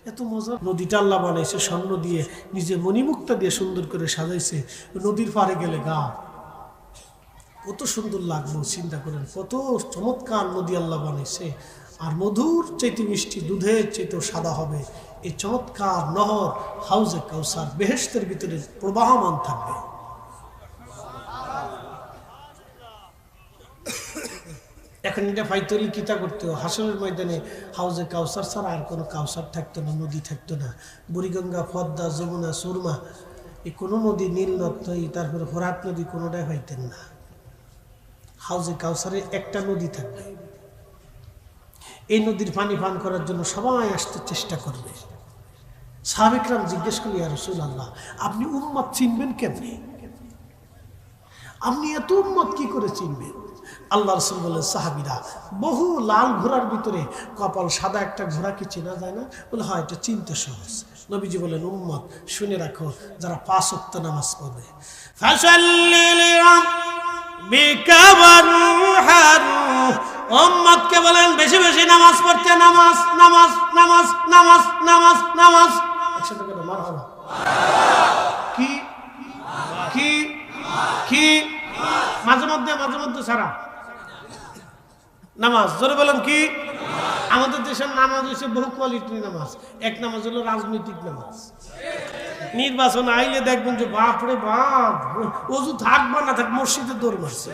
এত মজা। নদীটা আল্লাহ বানাইছে স্বর্ণ দিয়ে, নিজে মণিমুক্তা দিয়ে সুন্দর করে সাজাইছে। নদীর পাড়ে গেলে গা কত সুন্দর লাগলো, চিন্তা করেন কত চমৎকার নদী আল্লাহ বানাইছে। আর মধুর চাইতে মিষ্টি, দুধের চাইতেও সাদা হবে এই চমৎকার নহর হাউজে কাউসার বেহেশতের ভিতরে প্রবাহমান থাকবে। এখন এটা ফাইতরি কিতা করতে হাসরের ময়দানে হাউজে কাউসার ছাড়া আর কোনো কাউসার থাকতো না, নদী থাকতো না। বুড়িগঙ্গা, পদ্মা, যমুনা, সুরমা এই কোনো নদী, নীল নদ, তারপরে ফোরাত নদী কোনোটাই পাইতেন না। হাউজে কাউসারে একটা নদী থাকবে। এই নদীর পানি পান করার জন্য সবাই আসতে চেষ্টা করবে। সাহাবায়ে জিজ্ঞেস করি, ইয়া রাসূলুল্লাহ, আপনি উম্মত চিনবেন কেমনে? আপনি এত উম্মত কি করে চিনবেন? আল্লাহ রাসূল বললেন, সাহাবীরা, বহু লাল ঘোড়ার ভিতরে কপাল সাদা একটা ঘোড়া কি চেনা যায় না? বলে, হয়, এটা চিনতে সহজ। নবীজি বলেন, উম্মত শুনে রাখো, যারা 5 ওয়াক্ত নামাজ পড়বে, ফাসাল্লি লিরাব্বিকা ওয়ানহার, উম্মতকে বলেন বেশি বেশি নামাজ পড়তে। নামাজ নামাজ নামাজ নামাজ নামাজ নামাজ, একসাথে করে মারহাবা। কি কি কি মাঝে মধ্যে সারা নামাজ, জোরে বলেন কি? আমাদের দেশের নামাজ হচ্ছে বহু কোয়ালিটির নামাজ। এক নামাজ হলো রাজনৈতিক নামাজ। নির্বাচন আইলে দেখবেন যে বাপরে বাপ, ওযু থাকবা না থাক মসজিদে দৌড় মারছে,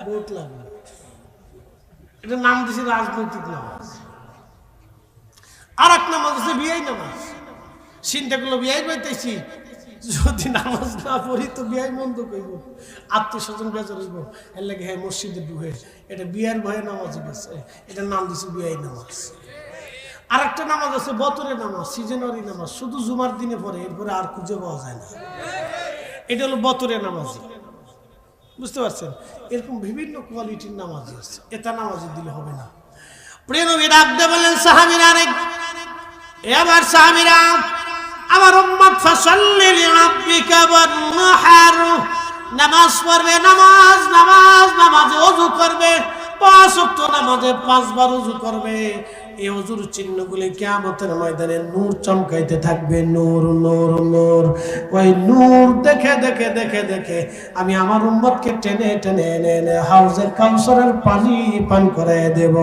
ভোট লাগবে। এটা নাম দিছে রাজনৈতিক নামাজ। আর এক নামাজ হচ্ছে বিয়াই নামাজ। চিন্তা করলো, বিয়াই পাইতেছি, যদি নামাজ না পড়ি তো বিয়াই মন্দ করব, আত্মীয় স্বজন বেজার হইব, এর লাগে হ্যাঁ মসজিদে ঢুকে এটা বিয়ার ভয়ে নামাজ গেছে, এটার নাম দিছে বিয়াই নামাজ। আর একটা নামাজ আছে বতরের নামাজ, সিজনারি নামাজ, শুধু জুমার দিনে পড়ে, এরপরে আর খুঁজে পাওয়া যায় না। এটা হলো বতরের নামাজি, বুঝতে পারছেন? এরকম বিভিন্ন কোয়ালিটির নামাজি আছে, এটা নামাজি দিলে হবে না। প্রিয় নবী ডাক দিয়ে বলেন, সাহাবীরা, এবার সাহাবীরা, আমার উম্মত ফাসাল্লি লিরাব্বিকা ওয়ানহার, নামাজ পড়বে, নামাজ নামাজ নামাজে ওযু করবে, 5 ওয়াক্ত নামাজে 5 বার ওযু করবে। এই ওযুর চিহ্নগুলি কিয়ামতের ময়দানে নূর চমকাইতে থাকবে, নূর নূর নূর। ওই নূর দেখে দেখে দেখে দেখে আমি আমার উম্মতকে টেনে টেনে এনে এনে হাউজে কাউসারের পানি পান করায় দেব।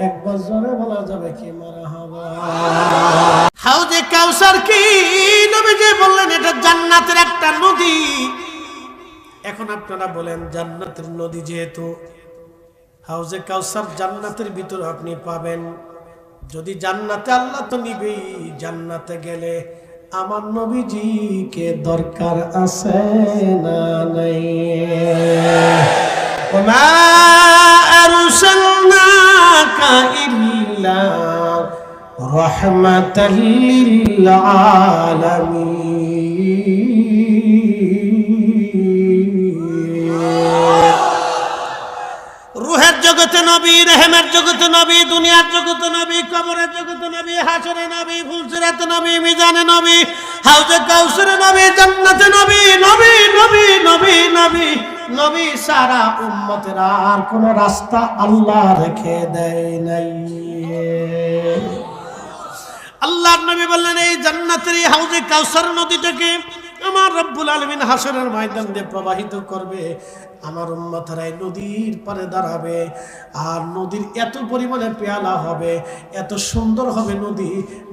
একবার জোরে বলা যাবে কি মারহাবা? হাউজে কাউসার কি? নবীজি বললেন এটা জান্নাতের একটা নদী। এখন আপনারা বলেন, জান্নাতের নদী যেহেতু, হাউজে কাউসার জান্নাতের ভিতর আপনি পাবেন। যদি জান্নাতে, আল্লাহ তো নিবেই, জান্নাতে গেলে আমার নবীজিকে দরকার আছে না নাই? ওমা আরসালনাকা ইল্লা রাহমাতাল লিল আলামিন। রূহের জগতে নবী, রহমের জগতে নবী, দুনিয়ার জগতে নবী, কবরের জগতে নবী, হাশরে নবী, ফুলসিরাতে নবী, মিজানে নবী, হাউজে কাউসারে নবী, জান্নাতে নবী, নবী নবী নবী নবী নবী সারা উম্মতের আর কোন রাস্তা আল্লাহ রেখে দেয় নাই। আল্লাহর নবী বললেন, এই জান্নাতের এই হাউজে কাউসার নদীটাকে আমার রব্বুল আলামিন হাশরের ময়দান দিয়ে প্রবাহিত করবে। আমার উম্মতরা এই নদীর পারে দাঁড়াবে, আর নদীর এত পরিমাণে পেয়ালা হবে, এত সুন্দর হবে নদী।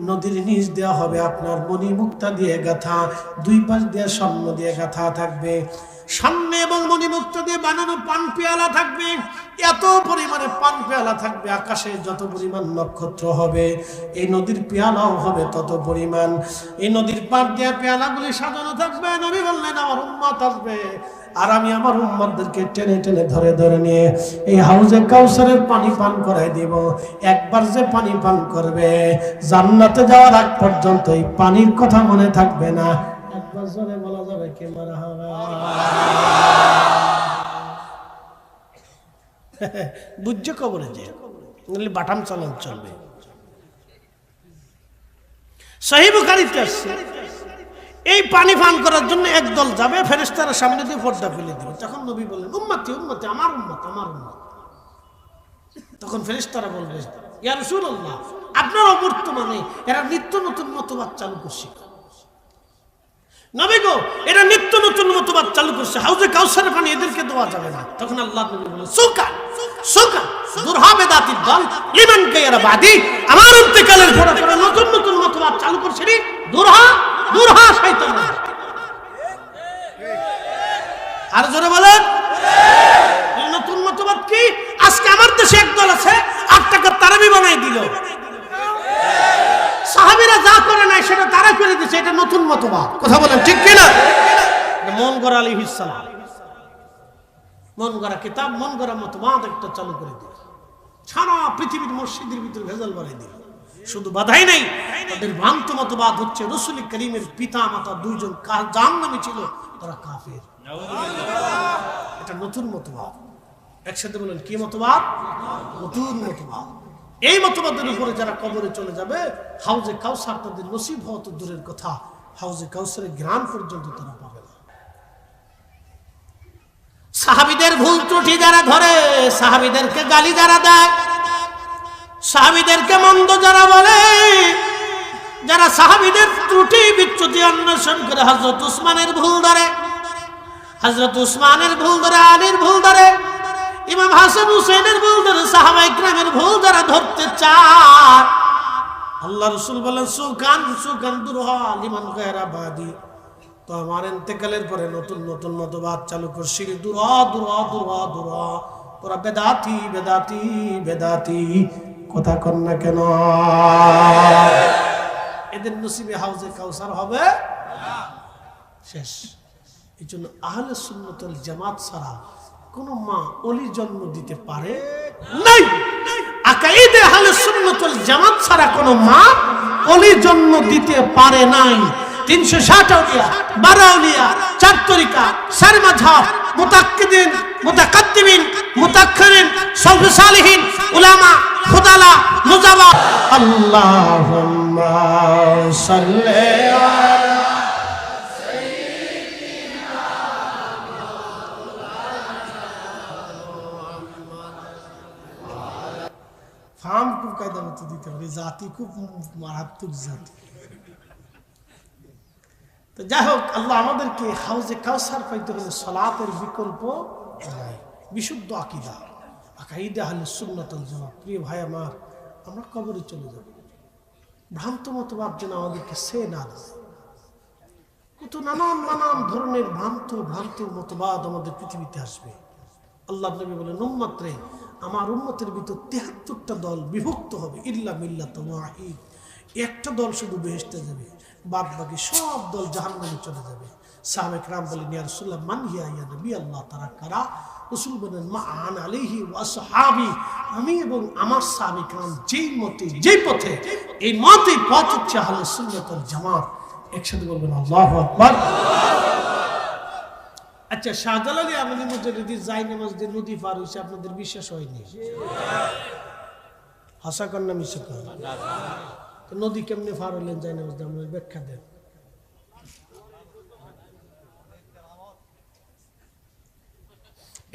নদীর নিচ দেওয়া হবে আপনার মণিমুক্তা দিয়ে গাঁথা, 2 পাশ দিয়ে স্বর্ণ দিয়ে গাঁথা থাকবে, সামনে এবং মণিমুক্তা দিয়ে বানানো পান পেয়ালা থাকবে। এত পরিমাণে পান পেয়ালা থাকবে, আকাশে যত পরিমাণ নক্ষত্র হবে এই নদীর পেয়ালাও হবে তত পরিমাণ। এই নদীর পার দিয়ে পেয়ালাগুলি সাজানো থাকবে। নবী বললেন, আমার উম্মত আসবে, আর আমি আমার উম্মতদেরকে টেনে টেনে ধরে ধরে নিয়ে এই হাউজে কাউসারের পানি পান করাই দিব। একবার যে পানি পান করবে, জান্নাতে যাওয়ার আগ পর্যন্ত এই পানির কথা মনে থাকবে না। একবার জোরে বলা যাবে কি মারহাবা? বুঝছো কবরে যে বাটাম চালান চলবে। সহিহ বুখারীতে আসছে, এই পানি পান করার জন্য একদল যাবে, ফেরেশতারা সামনে দিয়ে পর্দা ফেলে দেবে। তখন নবী বললেন, উম্মতি উম্মতি, আমার উম্মত আমার উম্মত। তখন ফেরেশতারা বলবে, ইয়া রাসূলুল্লাহ, আপনার অবর্তমানে এরা নিত্য নতুন মতবাদ চালু করছে। নবী গো, এরা নিত্য নতুন মতবাদ চালু করছে, হাউজে কাউসারের পানি এদেরকে দেওয়া যাবে না। তখন আল্লাহ নবী বলেন সুকা সুকা দুরহা বেদাতির দল লিমান কায়রা বাদি, আমার ইন্তেকালের পরে পরে নতুন নতুন মতবাদ চালু করছে রে, দুরহা দুরহা শয়তান। আর জোরে বলেন নতুন মতবাদ কি? আজকে আমার দেশে একদল আছে 8 টাকার তারাবি বানাই দিল, সাহাবীরা যা করে নাই সেটা তারা করে দিয়েছে, এটা নতুন মতবাদ। কথা বলেন ঠিক কিনা? মন গড়া আলাইহিস সালাম মন গড়া কিতাব, মন গড়া মতবাদ একটা চালু করে দিল, সারা পৃথিবীর মসজিদের ভিতরে ভেজাল বাড়াই দিল। শুধু বাধাই নাই, তাদের ভ্রান্ত মতবাদ হচ্ছে রাসূল করিমের পিতা মাতা 2 জন জাহান্নামী ছিল, তারা কাফের। এটা নতুন মতবাদ। একসাথে বলেন কি মতবাদ? নতুন মতবাদ। এই মতবাদের উপরে যারা কবরে চলে যাবে, হাউজে কাউসার তাদের নসিব হওয়া তো দূরের কথা, হাউজে কাউসারের গ্রাম পর্যন্ত তারা পাবে না। সাহাবীদের ভুল ত্রুটি যারা ধরে, সাহাবীদেরকে গালি যারা দেয়, সাহাবীদেরকে মন্দ যারা বলে, যারা সাহাবীদের ত্রুটি বিচ্যুতি অন্বেষণ করে হযরত উসমানের ভুল ধরে, হযরত উসমানের ভুল ধরে, আলীর ভুল ধরে, ইমাম হাসান হুসাইনের ভুল ধরে, সাহাবায়ে কিরামের ভুল যারা ধরতে চায়, আল্লাহ রাসূল বলেন সুকান সুকান দুরহা লিমান গায়রা বাদি, তো আমার ইন্তেকালের পরে নতুন নতুন মতবাদ চালু করছি, দুরহা দুরহা দুরহা দুরহা, তোরা বেদাতি বেদাতি বেদাতি। কথা কন না কেন? এদের নসিবে হাউজে কাউসার হবে শেষ। এই জন্য আহলে সুন্নাত ওয়াল জামাত ছাড়া কোন মা ওলি জন্ম দিতে পারে নাই। আকাইদে আহলে সুন্নাত ওয়াল জামাত ছাড়া কোন মা ওলি জন্ম দিতে পারে নাই। 360 আউলিয়া, 12 আউলিয়া, 4 তরিকা, 4 মাযহাব, মুতাক্কিদিন, মুতাকাদ্দিমিন, মুতাআখিরিন, সালফে সালিহিন, উলামা, ফুদালা, মুজাবা। আল্লাহুম্মা সাল্লি আলা ফাম খুব কায়দা মতো দিতে হবে, জাতি খুব মারাত্মক জাতি। তো যাই হোক, আল্লাহ আমাদেরকে হাউজে কাউসার পাইতে হলে সালাতের বিকল্প নাই, বিশুদ্ধ আকীদা, আকাইদা আহলে সুন্নাত ওয়াল জামাত। প্রিয় ভাই আমার, আমরা কবরে চলে যাব, ভ্রান্ত মতবাদ যেন আমাদেরকে সে না দেয়। কত নানান নানান ধরনের ভ্রান্ত ভ্রান্ত মতবাদ আমাদের পৃথিবীতে আসবে। আল্লাহ নবী বলেন উম্মতরে, আমার উম্মতের ভিতর 73টা দল বিভক্ত হবে, ইল্লা মিল্লাতুন ওয়াহিদ, একটা দল শুধু বেহেশতে যাবে, বাদ বাকি সব দল জাহান্নামে চলে যাবে। সাহাবায়ে কেরাম বলেন ইয়া রাসূলুল্লাহ মান হিয়া ইয়া নবী আল্লাহ, তারা কারা? রাসূল বলেন মা আনা আলাইহি ওয়া আসহাবি, আমি এবং আমার সাহাবায়ে কেরাম যেই মতে যেই পথে, এই মতেই পথ হচ্ছে আহলে সুন্নাত ওয়াল জামাত। একসাথে বলবেন আল্লাহু আকবার। আচ্ছা, শাহজালাল আমিনী মুজাদ্দিদ যাই নামাজ দিয়ে নদী পার হইছে, আপনাদের বিশ্বাস হয়নি? হাসা কান্না মিশা কান্না। তো নদী কেমনে পার হলেন যাই নামাজ দিয়ে? আপনার ব্যাখ্যা দেন।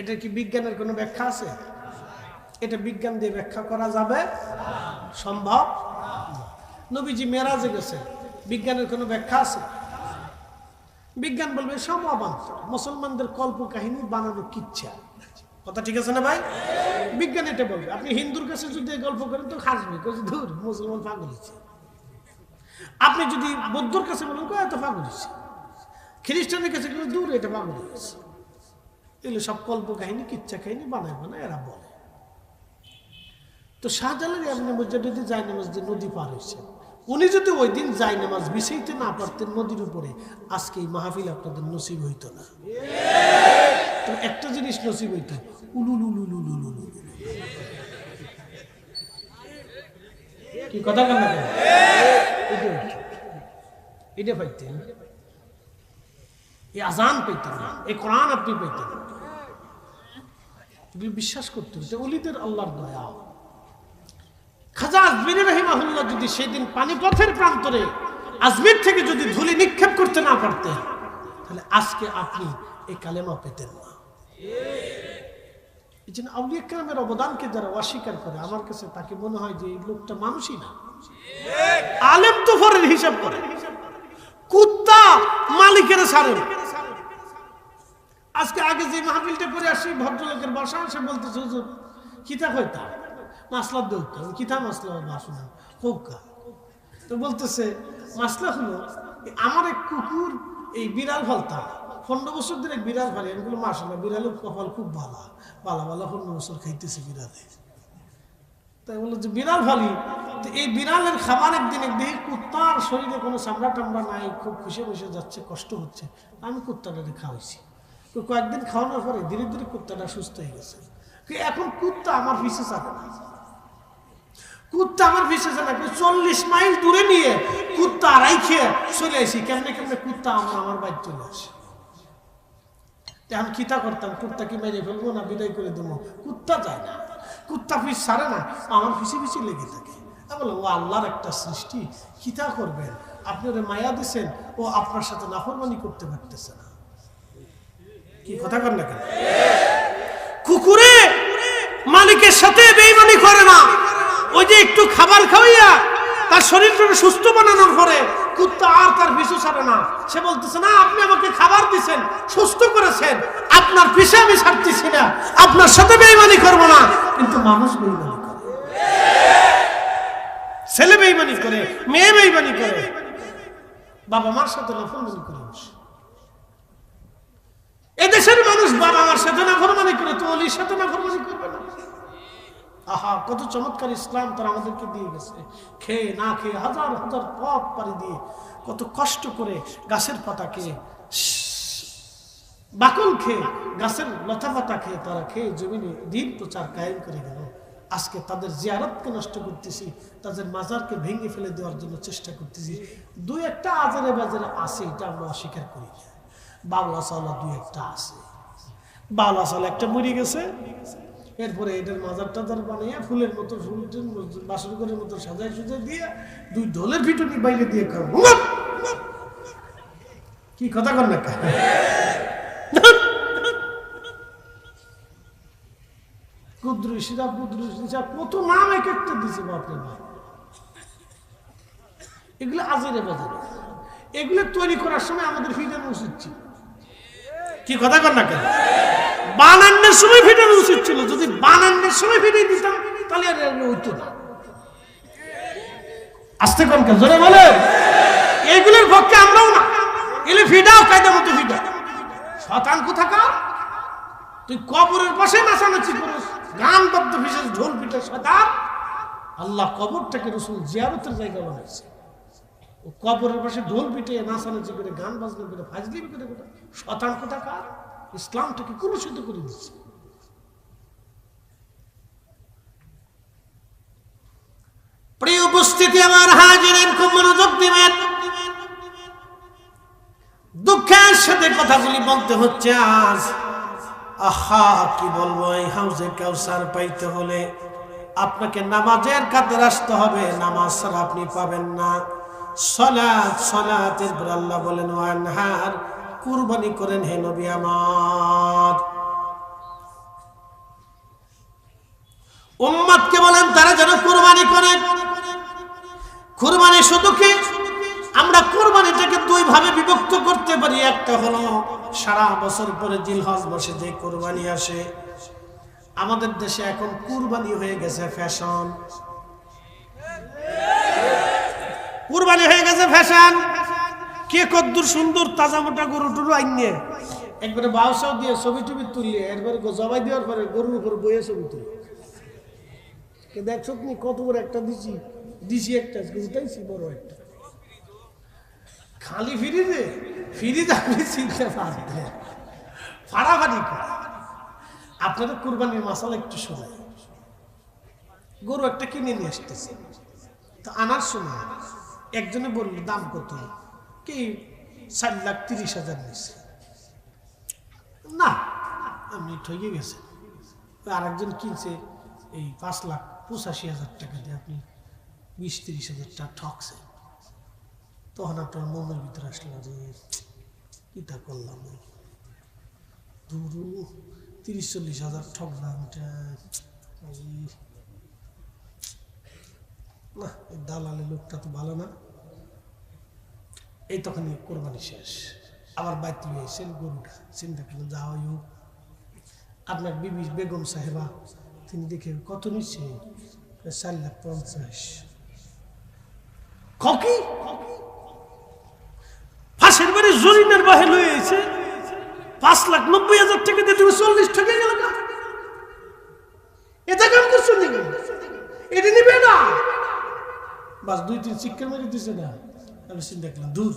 এটা কি বিজ্ঞানের কোনো ব্যাখ্যা আছে? এটা বিজ্ঞান দিয়ে ব্যাখ্যা করা যাবে? সম্ভব? নবীজি মেরাজে গেছে, বিজ্ঞানের কোনো ব্যাখ্যা আছে? বিজ্ঞান বলবে সব অবান্তর, মুসলমানদের কল্প কাহিনী বানানো কিচ্ছা। কথা ঠিক আছে না ভাই? বিজ্ঞান এটা বলবে। আপনি হিন্দুর কাছে যদি গল্প করেন তো হাসবে, ধুর মুসলমান পাগল হচ্ছে। আপনি যদি বৌদ্ধর কাছে বলেন এত পাগল হচ্ছে, খ্রিস্টানের কাছে দূর এটা পাগল হচ্ছে। এগুলো সব কল্প কাহিনী কিচ্ছা কাহিনী বানায় বানায় এরা বলে। তো শাহজালাল আমিনী মুজাদ্দিদ যাই নামাজ দিয়ে নদী পার হয়েছে, উনি যদি ওই দিন যাই নামাজ বিছাইতে না পারতেন নদীর উপরে, আজকে এই মাহফিল আপনাদের নসিব হইতো না। তো একটা জিনিস নসিব হইতো, উলুলুলুলুলুলুলু। কি কথা কেন? এটা পাইতেন, এই আজান পেতেন, এই কোরআন আপনি পেতেন, বিশ্বাস করতেন যে ওলিদের আল্লাহর দয়া। খাজা আজমিরি রাহিমাহুল্লাহ যদি সেদিন পানিপথের প্রান্তরে আজমির থেকে যদি ধুলি নিক্ষেপ করতে না পারতেন, তাহলে আজকে আপনি এই কালেমা পেতেন না। এই জন্য আউলিয়া কেরামের অবদানকে যারা অস্বীকার করে আমার কাছে তাকে মনে হয় যে এই লোকটা মানুষই না। আলেম তো ফরের হিসাব করে, কুত্তা মালিকের ছাড়ে। আজকে আগে যে মাহফিলটা করে আসি ভদ্রলোকের বাসা, সে বলতেছে হুজুর কিতা কইতা মাসলা দৌকা, কিতা মাসলা বাসনা হোকা। তো বলতেছে মাসলা হলো আমার এক কুকুর এই বিড়াল ফলতা 15 বছর ধরে বিড়াল ফালে, এগুলো মাসাল্লাহ বিড়ালের কপাল খুব ভালো, 15 বছর খাইতেছে বিড়ালে। তাই বললো যে বিড়াল ফালি, তো এই বিড়ালের খাবার একদিন দেখি কুত্তার শরীরে কোনো চামড়া টামড়া নাই, খুব খুশি বসে যাচ্ছে, কষ্ট হচ্ছে, আমি কুত্তাটাকে খাওয়াইছি। তো কয়েকদিন খাওয়ানোর পরে ধীরে ধীরে কুত্তাটা সুস্থ হয়ে গেছে। এখন কুত্তা আমার পিছে চাপে না, কুত্তা আমার পিছে চাপে না, 40 মাইল দূরে নিয়ে কুত্তা আড়াই খেয়ে চলে আসি, কেমনে কেমনে কুত্তা আমার বাড়ি চলে আসে। আমি কিতা করতাম, কুত্তা কি মেরে ফেলবো না বিদায় করে দেবো? কুত্তা যায় না, কুত্তা পিছ ছাড়ে না, আমার পিছিয়ে পিছিয়ে লেগে থাকে। বলো ও আল্লাহর একটা সৃষ্টি, কিতা করবেন, আপনি ওরে মায়া দিচ্ছেন, ও আপনার সাথে নাফরমানি করতে পারতেছে না। কি কথা কর না কেন? কুকুরে মালিকের সাথে বেঈমানি করে না, ওই যে একটু খাবার খাওয়াইয়া তার শরীরটাকে সুস্থ বানানোর পরে কুত্তা আর তার পিছু ছাড়ে না। সে বলতেছে না আপনি আমাকে খাবার দিচ্ছেন, সুস্থ করেছেন, আপনার পিছে আমি ছাড়তেছি না, আপনার সাথে বেঈমানি করবো না। কিন্তু মানুষ বেঈমানি করে, ছেলে বেঈমানি করে, মেয়ে বেঈমানি করে, বাবা মার সাথে নাফরমানি করে। এদেশের মানুষ বাবা মার সাথে নাফরমানি করে, তো ওলির সাথে নাফরমানি করবে না? আহা, কত চমৎকার ইসলাম তারা আমাদেরকে দিয়ে গেছে। খেয়ে না খেয়ে হাজার হাজার পথ পাড়ি দিয়ে কত কষ্ট করে গাছের পাতা খেয়ে, বাকল খেয়ে, গাছের লতা পাতা খেয়ে তারা খেয়ে জমিনে দিন প্রচার কায়েম করে গেল। আজকে তাদের জিয়ারতকে নষ্ট করতেছি, তাদের মাজারকে ভেঙে ফেলে দেওয়ার জন্য চেষ্টা করতেছি। দুই একটা আজারে বাজারে আছে, এটা আমরা অস্বীকার করি। বাউলা চাওলা দুই একটা আছে, বাউলা চাওলা একটা মরে গেছে, এরপরে এটার মাজার টাজার বানিয়ে ফুলের মতো ফুল বাসর ঘরের মতো সাজাই সুজাই দিয়ে দুই ঢোলের পিটুনি বাইরে দিয়ে খাবো। কি কথা কর না, কুদ্রুশিরা পুদ্রুশিরা কত নাম এক একটা দিছে বাপরে বাপ। এগুলো আজেরে বাজারে, এগুলো তৈরি করার সময় আমাদের ফিটানো উচিত ছিল। কি কথা কর না কেন? বানানোর সময় ফিটানো উচিত ছিল। যদি বানানোর সময় ফিটিয়ে দিতাম তাহলে আর হইতো না। আস্তে কোন কেন জোরে বলে, এগুলোর পক্ষে আমরাও না। এগুলো ফিটাও কায়দা মতো ফিটা। শতান কোথাকার, তুই কবরের পাশে নাচানাচি করিস, গান বাদ্য বিশেষ ঢোল পিঠে শতান। আল্লাহ কবরটাকে রাসূল জিয়ারতের জায়গা বানাইছে, ও কবরের পাশে ঢোল পিঠে নাচানাচি করে গান বাজনা করে ফাজলিমি করে শতান কোথাকার। ইসলামটাকে কলুষিত করে দিচ্ছে। প্রিয় উপস্থিতি আমার হাজিরিন, খুব মনোযোগ দিবেন। দুঃখের সাথে কথাগুলি বলতে হচ্ছে আজ। আহা, কি বলবো, এই হাউজে কাউসার পাইতে হলে আপনাকে নামাজের কাতারে আসতে হবে, নামাজ ছাড়া আপনি পাবেন না। সালাত, সালাতের পর আল্লাহ বলেন ওয়ানহার, কুরবানি করেন হে নবী আমার। উম্মতকে বলেন তারা যেন কুরবানি করে। কুরবানি শুধু কি আমরা কুরবানিটাকে দুই ভাবে বিভক্ত করতে পারি। একটা হলো সারা বছর পরে জিলহজ মাসে যে কুরবানি আসে। আমাদের দেশে এখন কুরবানি হয়ে গেছে ফ্যাশন, কুরবানি হয়ে গেছে ফ্যাশন। কে কদ্দুর সুন্দর তাজা মোটা গরু টরু আইনে একবারে বাউসাও দিয়ে ছবি টবি তুললে একবারে জবাই দেওয়ার পরে গরুর উপর বইয়ে ছবি তুলে দেখছো তুমি কত বড় একটা দিছি একটা উঠাইছি বড় একটা খালি ফিরিজে আপনি চিনতে পারবেন ফাড়াফাড়ি করে। আপনাদের কুরবানির মশালা একটু শোনায়। গরু একটা কিনে নিয়ে আসতেছে, তো আনার সময় একজনে বলল দাম কত, কি 4,30,000 নিচ্ছে। না, আপনি ঠকে গেছেন। আর একজন কিনছে এই 5,85,000 টাকা দিয়ে, আপনি 20-30,000 টাকা ঠকছেন। তখন আপনার মনের ভিতরে আসলো যে কিটা করলাম, দুরু 30-40 হাজার ঠকলাম। না, এই দালালি লোকটা তো ভালো না। এই তখন কোরবানি শেষ, আবার বাইতে এসেছেন গরুটা, চিন্তা করলেন যা হয় হোক। আপনার বিবি বেগম সাহেবা তিনি দেখে কত নিচ্ছে, 4,50,000। কি ফাঁসের বাড়ি জরিনার বাহে লয়ে এসে 5,90,000 টাকা দিয়ে তুমি 40 টাকা গেল না। এটা কাম করছো নাকি? এটা নিবে না, বাস 2-3 চিৎকার মেরে দিছে না। আমি চিন্তা করলাম দূর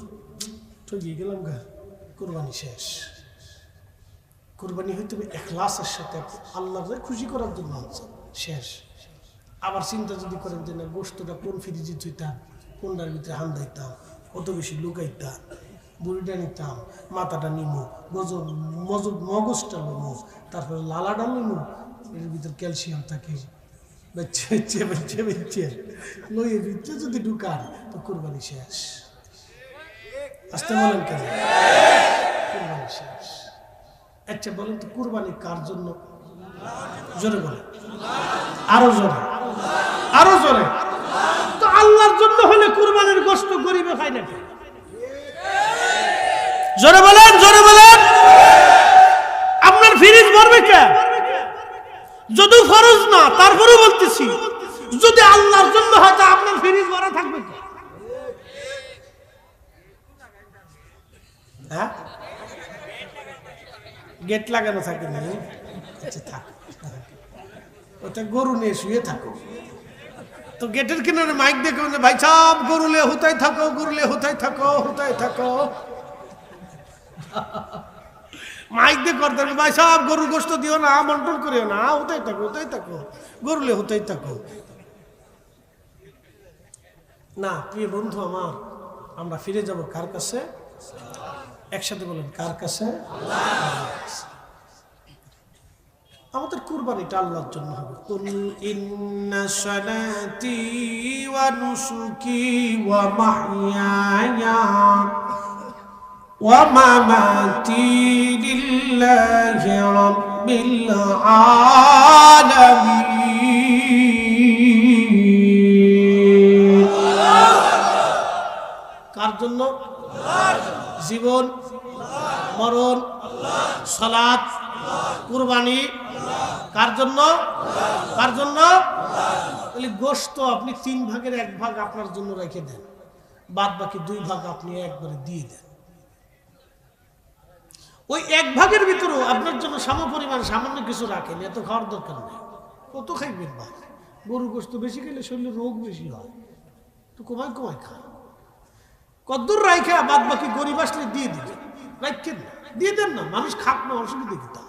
ঠকিয়ে গেলাম গা, কোরবানি শেষ। কোরবানি হয়তো ইখলাসের সাথে আল্লাহকে খুশি করার জন্য হচ্ছে, শেষ। আবার চিন্তা যদি করেন যে না গোস্তটা কোন ফ্রিজে থইতাম, কোনটার ভিতরে হান দিতাম, কত বেশি লুকাইতাম, বুড়িটা নিতাম, মাথাটা নিমু, মগজটা নেবো, তারপরে লালাটা নেবো, এর ভিতরে ক্যালসিয়াম থাকে, লইয়ের ভিতরে যদি ঢুকান তো কোরবানি শেষ। আসতে বলেন কেন? কোরবানি শেষ। আচ্ছা বলেন তো কোরবানি কার জন্য? জোরে বলেন, আরো জোরে, আরো জোরে। তো আল্লাহর জন্য হলে কোরবানির গোশত গরিবে খায় না। জোরে বলেন, জোরে বলেন। আপনার ফ্রিজ ভরবে কে? যদি ফরজ না, তারপরেও বলতেছি যদি আল্লাহর জন্য হয় তা আপনার ফ্রিজ ভরা থাকবে কে? হ্যাঁ, গেট লাগানো থাকে না? আচ্ছা থাক, ওটা গরু নিয়ে শুয়ে থাকো। তো গেটের কিনারে মাইক দেখে ভাই সাহেব গরুলে হুতাই থাকো, গরুলে হুতাই থাকো, হুতাই থাকো। মাইক দিয়ে করতে ভাই সাহেব গরুর গোশত দিও না, বন্টন করিও না, হুতাই থাকো, হুতাই থাকো, গরুলে হুতাই থাকো। না প্রিয় বন্ধু আমার, আমরা ফিরে যাব কার কাছে? একসাথে বলেন, কার কাছে? আমাদের কুরবানিটা আল্লাহর জন্য হবে। কুল ইন্না সালাতি ওয়া নুসুকি ওয়া মাহইয়ায়া ওয়া মামাতি লিল্লাহি রাব্বিল আলামিন। কার জন্য? জীবন, মরণ, সালাত, কুরবানি কার জন্য? কার জন্য? গোশত আপনি 3 ভাগের 1 ভাগ আপনার জন্য রেখে দেন, বাদ বাকি 2 ভাগ আপনি একবারে দিয়ে দেন। ওই 1 ভাগের ভিতরেও আপনার জন্য সমপরিমাণ সামান্য কিছু রাখেন, এত খাওয়ার দরকার নেই। কত খাইবেন? বা গরু গোশত বেশি খেলে শরীরে রোগ বেশি হয়, তো কমায় কমায় খান। কদ্দুর রাইখা বাদ বাকি গরিব আসলে দিয়ে দিবেন, রাখেন না, দিয়ে দেন না। মানুষ খাক না, অসুবিধা কি? তা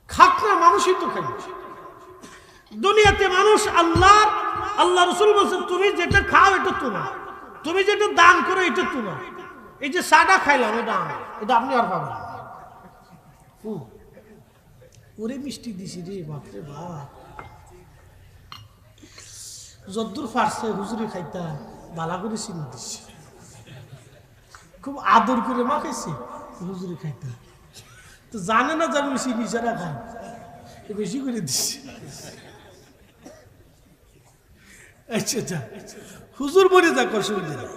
খাক না, মানুষই তো খাই। দুনিয়াতে মানুষ আল্লাহ রসুল বলছেন তুমি যেটা খাও এটা তোমার, তুমি যেটা দান করো এটা তোমার। এই যে সাদা খাইলাম এটা আমার, এটা আপনি আর পাবেন। ওরে মিষ্টি দিছি রে, বাপরে বাপ। যদ্দূর ফার্সে হুজুরি খাইতা বালা করে চিনি দিচ্ছে, খুব আদর করে মাখাইছি হুজুরি খাইতা। তো জানে না জানি চিনি ছাড়া খাই, বেশি করে দিচ্ছে। আচ্ছা আচ্ছা, হুজুর বলে যা অসুবিধা নেই।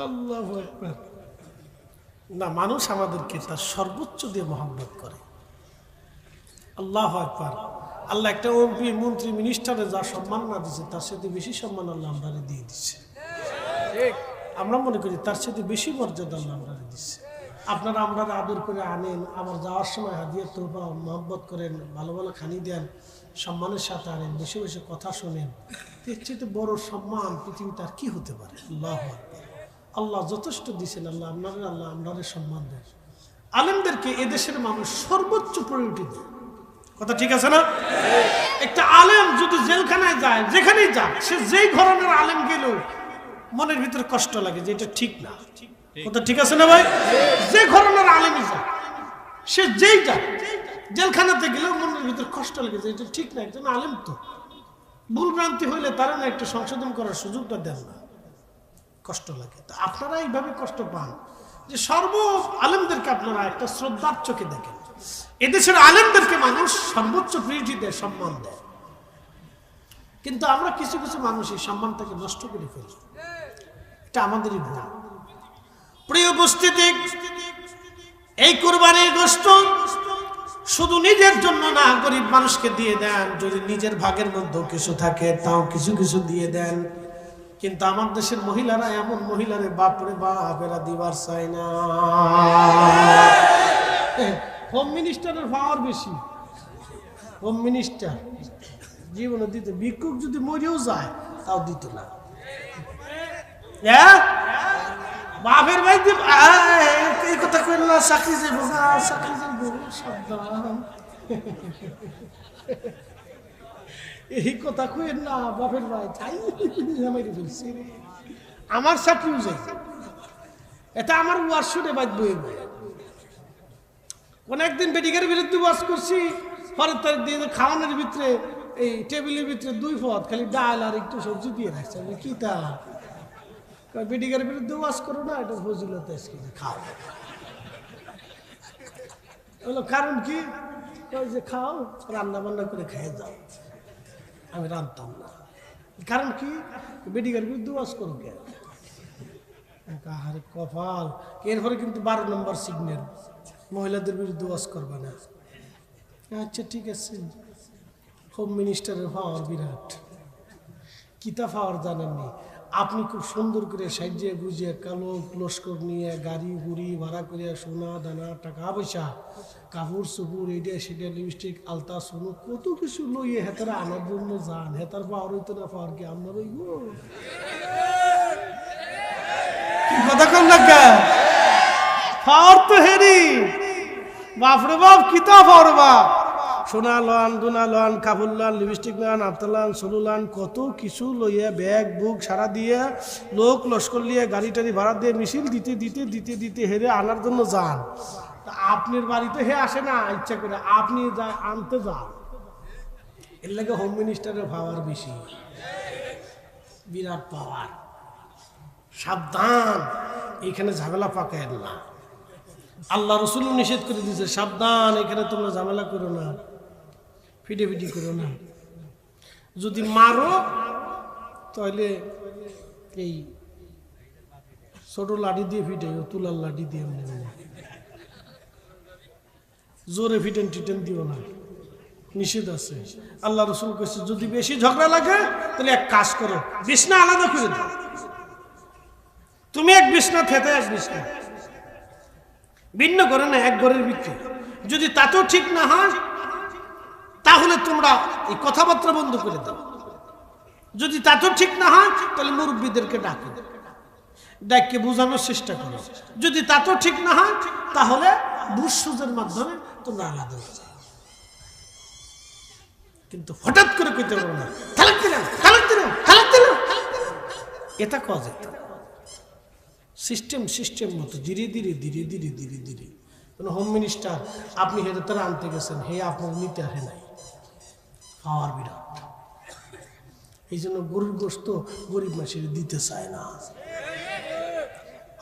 আল্লাহু আকবার। না, মানুষ আমাদেরকে তার সর্বোচ্চ দিয়ে মহব্বত করে। আল্লাহু আকবার। আল্লাহ একটা এমপি, মন্ত্রী, মিনিস্টারে যা সম্মান না দিচ্ছে তার সাথে বেশি সম্মান আল্লাহ আমরা দিয়ে দিচ্ছে। আমরা মনে করি তার সাথে বেশি মর্যাদা আল্লাহ আমরা দিচ্ছে। আপনারা আমরা আদর করে আনেন, আবার যাওয়ার সময় হাদিয়া তোহফা মহব্বত করেন, ভালো ভালো খানি দেন, সম্মানের সাথে আনেন, বসে বসে কথা শোনেন। এর চেয়ে বড় সম্মান পৃথিবীতে আর কি হতে পারে? আল্লাহু আকবার। আল্লাহ যথেষ্ট দিচ্ছেন। আল্লাহ আপনাদের সম্মান দেন। আলেমদেরকে এদেশের মানুষ সর্বোচ্চ প্রায়োরিটি দেয়। কথা ঠিক আছে না? একটা আলেম যদি জেলখানায় যায়, যেখানেই যাক, সে যেই ধরনের আলেম গেল মনের ভিতরে কষ্ট লাগে যে এটা ঠিক না। কথা ঠিক আছে না ভাই? যে ধরনের আলেমই যাক, সে যেই যাক, জেলখানাতে গেলেও মনের ভিতরে কষ্ট লাগে যে এটা ঠিক না। একজন আলেম তো ভুল ভ্রান্তি হইলে তারা না একটু সংশোধন করার সুযোগটা দেন না, কষ্ট লাগে। তো আপনারা এইভাবে কষ্ট পান যে সর্ব আলেমদেরকে আপনারা একটা শ্রদ্ধার চোখে দেখেন। এদেশের আলেমদেরকে মানুষ সর্বোচ্চ প্রিয়টি দেয়, সম্মান দেয়, কিন্তু আমরা কিছু কিছু মানুষ এই সম্মানটাকে নষ্ট করে ফেলি। এটা আমাদেরই ভুল। প্রিয় উপস্থিতি, এই কুরবানির গোশত শুধু নিজের জন্য না, গরিব মানুষকে দিয়ে দেন। যদি নিজের ভাগের মধ্যেও কিছু থাকে তাও কিছু কিছু দিয়ে দেন। কিন্তু আমার দেশের মহিলারা এমন মহিলারে বাপরে বাপ, এরা দিবার চায় না। হোম মিনিস্টারের পাওয়ার বেশি। হোম মিনিস্টার জীবনে দিত, ভিক্ষুক যদি মরেও যায় তাও দিত না। বাপের ভাই এই কথা কইল না, চাকরি যাইব না, চাকরি যাইব, সাবধান। এই কথা কইেন না বাপের ভাই, তাই মেরে ফেলছি, আমার চাকরিও যাই। এটা আমার ওয়াজ শুনে বাদ বই। কোন একদিন বেডিকের বিরুদ্ধে ওয়াজ করছি, পরের তারিখ দিয়ে খাওয়ানোর ভিতরে এই টেবিলের ভিতরে 2 পদ খালি ডাল আর একটু সবজি দিয়ে রাখছে। কি তা বেডিকের বিরুদ্ধে ওয়াজ করো না, এটা ফজিলত খাও। বলো কারণ কি? যে খাও, রান্না বান্না করে খেয়ে যাও। আমি রাঁধতাম না। কারণ কি? বেডিকের বিরুদ্ধে ওয়াজ করো কে? আরে কপাল। এরপরে কিন্তু 12 নম্বর সিগন্যাল, মহিলাদের বিরুদ্ধে ওয়াজ করবে না। আচ্ছা ঠিক আছে। হোম মিনিস্টারের পাওয়ার বিরাট। কিতা পাওয়ার জানেননি? আপনি খুব সুন্দর করে সাজিয়ে গুজিয়ে কালো লস্কর নিয়ে গাড়ি গুড়ি ভাড়া করে সোনা দানা টাকা পয়সা কাপড় চুপুর এইটা সেটা লিপস্টিক আলতা সোনো কত কিছু লইয়ে হেতারা আনার জন্য যান। হেতার পাওয়ার হইতো না, পাওয়ার কি আপনার হইব? কথা কম না, পাওয়ার তো হেরি বাপরে বাপ, কিতা পাওয়ার বাপ। সোনা লন, দুনা লন, কাপড় লন, লিপস্টিক লন, আফতার লন, সলু লন, কত কিছু লইয়া ব্যাগ বুক সারা দিয়ে লোক লস্কর লিয়ে গাড়ি টাড়ি ভাড়া দিয়ে মিছিল দিতে দিতে দিতে দিতে হেরে আনার জন্য যান। আপনার বাড়িতে হে আসে না ইচ্ছা করে, আপনি আনতে যান। এর লাগে হোম মিনিস্টারের পাওয়ার বেশি, বিরাট পাওয়ার। সাবধান, এইখানে ঝামেলা পাকায় না। আল্লাহ রসুল নিষেধ করে দিয়েছে, সাবধান, এখানে তোমরা ঝামেলা করো না, ফিডি করো না। যদি মারো তাহলে এই ছোট লাঠি দিয়ে ফিটে, তুলার লাঠি দিয়ে জোরে ফিটেন টিটেন দিও না, নিষেধ আছে। আল্লাহ রসুল কইছে যদি বেশি ঝগড়া লাগে তাহলে এক কাজ করো, বিছনা আলাদা করে দাও। তুমি এক বিছনা খেতে, এক বিছনা ভিন্ন করে না, এক ঘরের ভিতরে। যদি তাতেও ঠিক না হয় তাহলে তোমরা এই কথাবার্তা বন্ধ করে দাও। যদি তাতেও ঠিক না হয় তাহলে মুরব্বীদেরকে ডাকে বোঝানোর চেষ্টা করো। যদি তাতেও ঠিক না হয় তাহলে বুঝসুঝের মাধ্যমে তোমরা আলাদা হয়ে যাও। কিন্তু হঠাৎ করে কইতে পারো না, তালাক দিলাম, তালাক দিলাম, তালাক দিলাম, এটা কওয়া যেত। সিস্টেম মতো ধীরে ধীরে ধীরে ধীরে ধীরে ধীরে। হোম মিনিস্টার আপনি হেরে তারা আনতে গেছেন, হে আপনার নিতে আসে নাই, পাওয়ার বিরাট। এই জন্য গরুর গোশত গরিব মানুষের দিতে চায় না।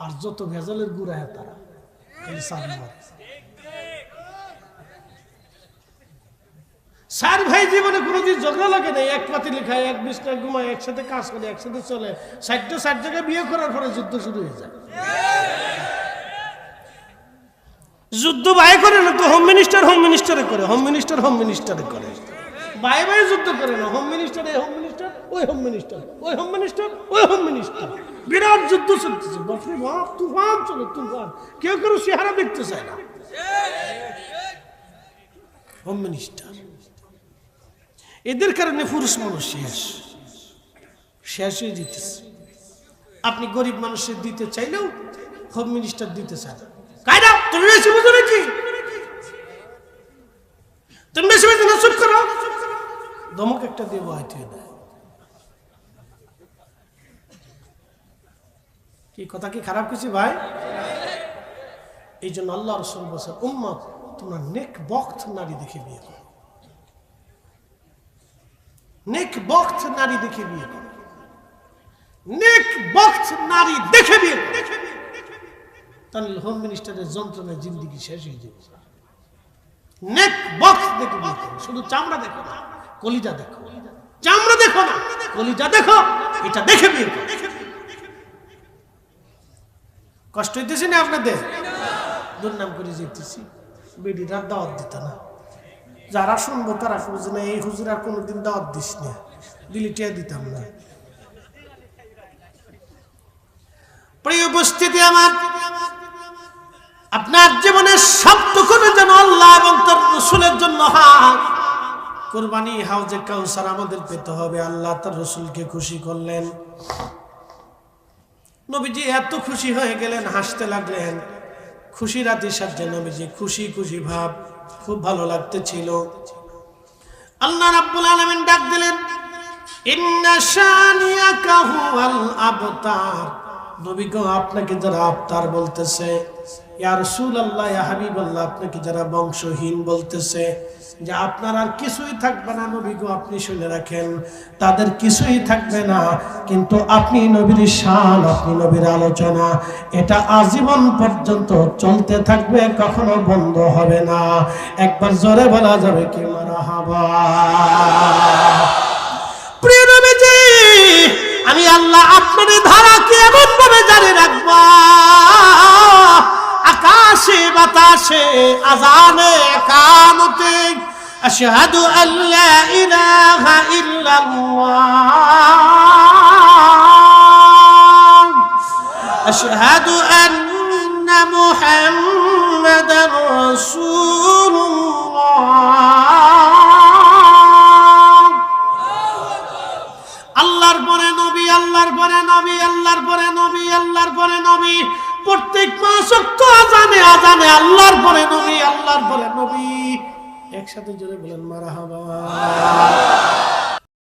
আর যত ভেজালের গুড়া হয় তারা খালি সাবি মারে। চার ভাই জীবনে কোনোদিন ঝগড়া লাগে নাই, এক পাতি লেখায়, এক বিছনায় ঘুমায়, একসাথে কাজ করে, একসাথে চলে। 60 জায়গায় বিয়ে করার পরে যুদ্ধ শুরু হয়ে যায়। যুদ্ধ ভাই করে না তো হোম মিনিস্টারে করে, হোম মিনিস্টারে করে। ভাই যুদ্ধ করে না, হোম মিনিস্টার ওই হোম মিনিস্টার, ওই হোম মিনিস্টার ওই হোম মিনিস্টার। বিরাট যুদ্ধ চলতেছে, বাপরে বাপ, তুফান চলে তুফান। কেউ কেউ চেহারা দেখতে চায় না। হোম মিনিস্টার এদের কারণে পুরুষ মানুষ শেষ হয়ে যেতেছে। আপনি গরিব মানুষের দিতে চাইলেও হোম মিনিস্টার দিতে চান। কায়দা তুমি বেশি বুঝো নাকি? তুমি বেশি বুঝো না, চুপ করো। ধমক একটা দিয়ে বহাইতে দেয়। কি কথা কি খারাপ কিছু ভাই? এই জন্য আল্লাহ রাসূল বলেছেন, উম্মত তোমরা নেক বক্ত নারী দেখে বিয়ে করো, নেক বক্ত নারী দেখে বিয়ে করো, নেক বক্ত নারী দেখে বিয়ে করো। তাহলে হোম মিনিস্টারের যন্ত্রণায় জিন্দিগি শেষ হয়ে যাবে। নেক বক্স দেখে বিয়ে করো, শুধু চামড়া দেখো না, কলিজা দেখো। চামড়া দেখো না, কলিজা দেখো, এটা দেখে বিয়ে করো। কষ্ট হইতেছে না আপনাদের? দুর্নাম করে যেতেছি, বেডিরা দাওয়াত দিত না। যারা শুনবো তারা বুঝে না, এই হুজুরা কোনোদিন দাওয়াত দিস না, দিলে টিয়া দিতাম না। প্রিয় উপস্থিতি আমার, আপনার জীবনের সবটুকু যেন আল্লাহ এবং তার রাসূলের জন্য হয়। কুরবানি হাউজে কাউসার আমাদের পেতে হবে। আল্লাহ তার রাসূলকে খুশি করলেন, নবীজি এত খুশি হয়ে গেলেন, হাসতে লাগলেন। খুশি রাতের সাথে নবীজি খুশি খুশি ভাব, খুব ভালো লাগতেছিল। আল্লাহ রাব্বুল আলামিন ডাক দিলেন, ইন্না শানিয়াকা হুয়াল আবতার। নবী গো, আপনাকে যারা আবতার বলতেছে, ইয়া রাসূলুল্লাহ, ইয়া হাবিবাল্লাহ, আপনাকে যারা বংশহীন বলতেছে, যে আপনার আর কিছুই থাকবে না, নবী গো আপনি শুনে রাখেন, তাদের কিছুই থাকবে না, কিন্তু আপনি নবীর শান, আপনি নবীর আলোচনা, এটা আজীবন পর্যন্ত চলতে থাকবে, কখনো বন্ধ হবে না। একবার জোরে বলা যাবে কি মারহাবা। প্রিয় নবীজি, আমি আল্লাহ আপনার ধারাকে এমন ভাবে জারি রাখবো, আকাশে বাতাসে, আযানে, কামতে, আশহাদু আল্লা ইলাহা ইল্লাল্লাহ, আশহাদু আন্না মুহাম্মাদার রাসূলুল্লাহ। আল্লাহর পরে নবী, আল্লাহর পরে নবী, আল্লাহর পরে নবী, আল্লাহর পরে নবী। প্রত্যেক মাস ওয়াক্ত আযানে আযানে আল্লাহর পরে নবী, আল্লাহর পরে নবী। একসাথে জোরে বলেন মারহাবা।